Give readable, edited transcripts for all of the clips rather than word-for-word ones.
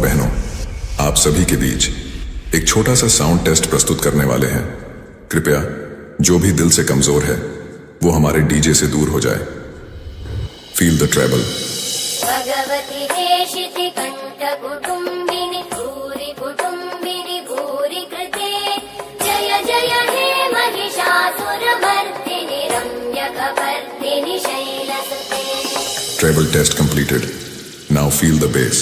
बहनों, आप सभी के बीच एक छोटा सा साउंड टेस्ट प्रस्तुत करने वाले हैं। कृपया जो भी दिल से कमजोर है वो हमारे डीजे से दूर हो जाए। Feel the travel. भगवती हेशिति कंठ कुटुंबिनी भूरि कुटुंबिनी भूरि कृते जय जय हे महिषासुरमर्दिनि रम्यकपर्दिनि शैलसुते। Travel test completed. Now feel the bass.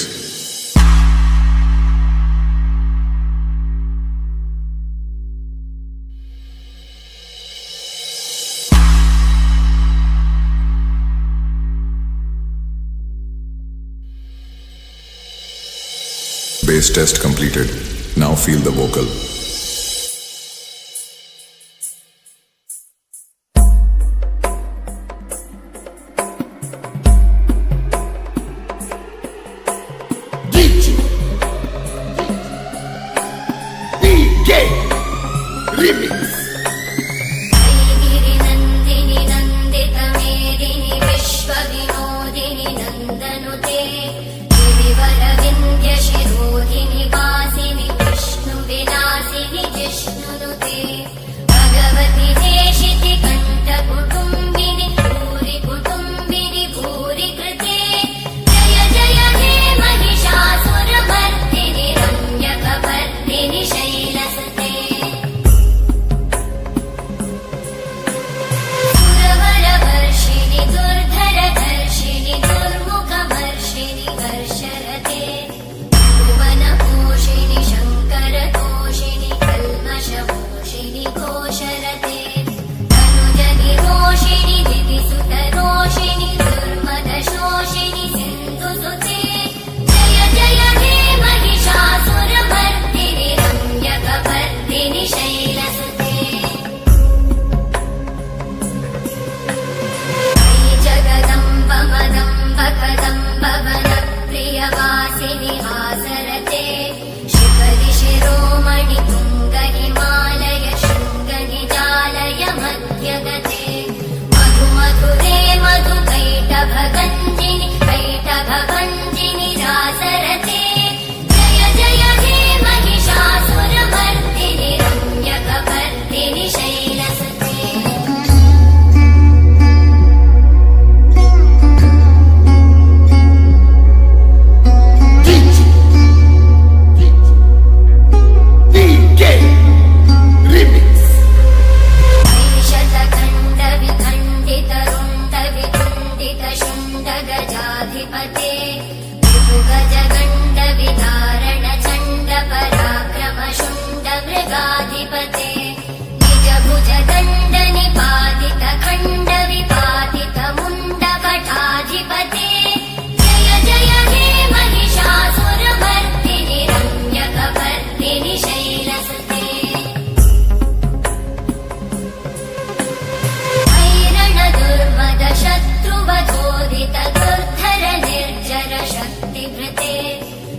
Bass test completed. Now feel the vocal. DJ Remix. गिरिनन्दिनि नन्दितमेदिनि विश्वविनोदिनि नन्दनुते गिरिवरविन्ध्यशिरोधिनि वासिनि विष्णुविलासिनि जिष्णुनुते भगवति हेशिति कण्ठकुटुम्बिनि भूरि कुटुम्बिनि भूरि कृते जय जय हे महिषासुरमर्दिनि रम्यकपर्दिनि शैलसुते। सुरवरवर्षिणि दुर्धरधर्षिणि दुर्मुखमर्षिणि वर्षरते भुवनपोषिणि शङ्करतोषिणि कल्मषपोषिणि घोषरते तनुजनिरोषिणि दितिसुतरोषिणि दुर्मदशोषिणि सिन्धुसुते जय जय हे महिषासुरमर्दिनि रम्यकपर्दिनि शैलसुते। जगदम्ब मदम्ब कदम्ब वनप्रियवासिनि हासरते शिखरि शिरोमणि तुङ्ग हिमालय शृङ्गनिजालय मध्यगते मधु मधुरे मधुकैटभगञ्जिनि कैटभभञ्जिनि रासरते जय जय हे महिषासुरमर्दिनि रम्यकपर्दिनि शैलसुते। DJ Remix. ऐशतखण्डविखण्डितरुण्डविखण्डितशुण्डगजाधिपते विभुगजगण्डविधारणचण्डपराक्रमशुण्डमृगाधिपते निजभुजदण्डनिपातितखण्डविपातितमुण्डकटाधिपते जय जय हे महिषासुरमर्दिनि रम्यकपर्दिनि शैलसुते। ऐरण दुर्मद शत्रुवधोदित दुर्धर निर्जर शक्तिभृते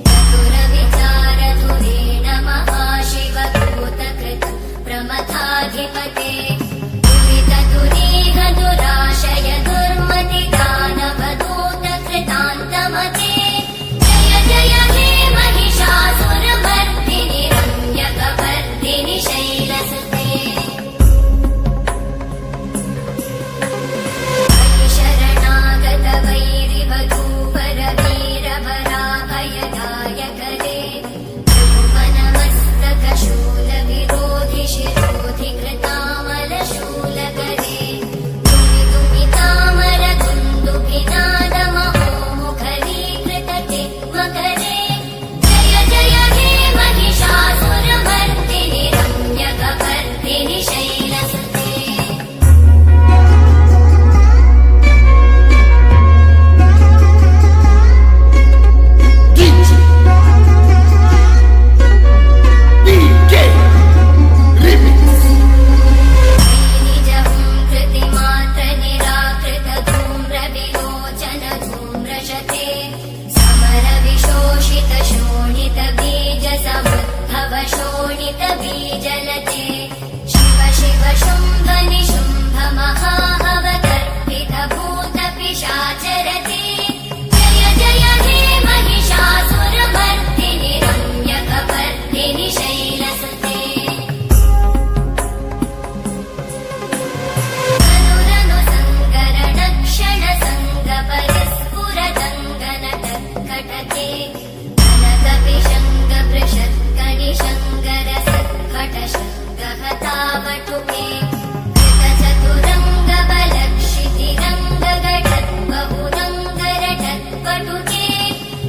चतुर विचार धुरेण महाशिवभूतकृत प्रमथाधिपते दुरित दुरीह दुराशय दुर्मति दानवदूत कृतान्तमते जय जय हे महिषासुरमर्दिनि रम्यकपर्दिनि शैलसुते। शरणागत वैरिवधूवर वीरवराभयदायकरे भुवनमस्तक शूलविरोधि शिरोधि कृतामलशूलकरे दुमितामर दुन्दुभिनाद महोमुखरीकृत मकरे जय जय हे महिषासुरमर्दिनि रम्यकपर्दिनि शैलसुते। DJ Remix. निजहुं कृतिमात्र निराकृत धूम्रविलोचन धूम्रशते समर विशोषित शोणित बीज समुद्भव शोणित बीजलते शिव शिव शुम्भ निशुम्भ महाहवदर्पित भूत पिशाचरते जय जय हे महिषासुरमर्दिनि पटुते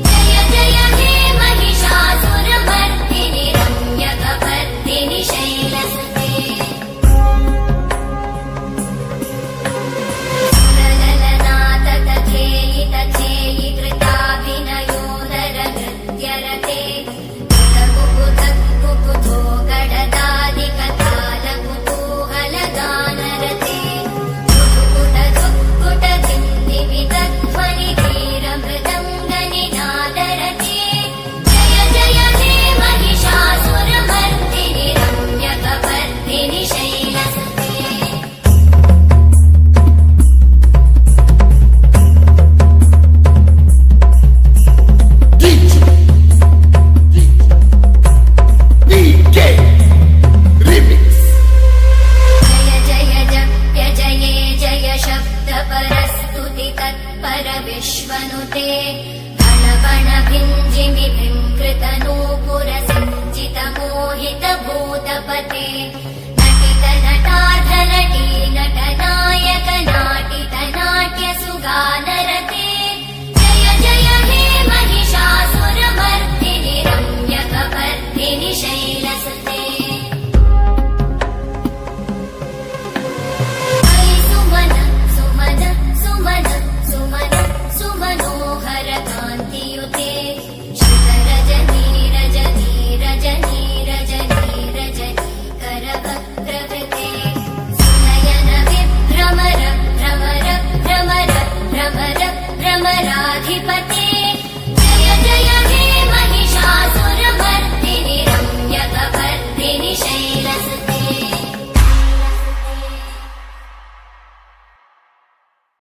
जय जय हे महिषासुरमर्दिनि रम्यकपर्दिनि शैलसुते सुरललनाथतथेयि तथेयि कृताभिनयोदरनृत्यरते कुकुधो गडदादिकतालकुतूहलगानरते कुटुकुटधुक्कुटधिन्दिविदध्वनिधीरमृदङ्गनिनादरते जय जय हे महिषासुरमर्दिनि रम्यकपर्दिनि शैलसुते DJ Remix. जय जय जप्य जये जय शब्द परस्तुति तत्पर विश्वनुते गण गण भिञ्जिमि भिङ्कृत नूपुर सिञ्चित मोहित भूतपते नटित नटार्ध नटी नटनायक नाटित नाट्य सुगानरते जय जय हे महिषासुरमर्दिनि रम्यकपर्दिनि शैलसुते सुमन सुमन सुमन सुमन सुमनोहर कान्तियुते शिखरजनी रजनी रजनी रजनी रजनी करवक्त्रवृते सुनयन विभ्रमर भ्रमर भ्रमर भ्रमर भ्रमराधिपते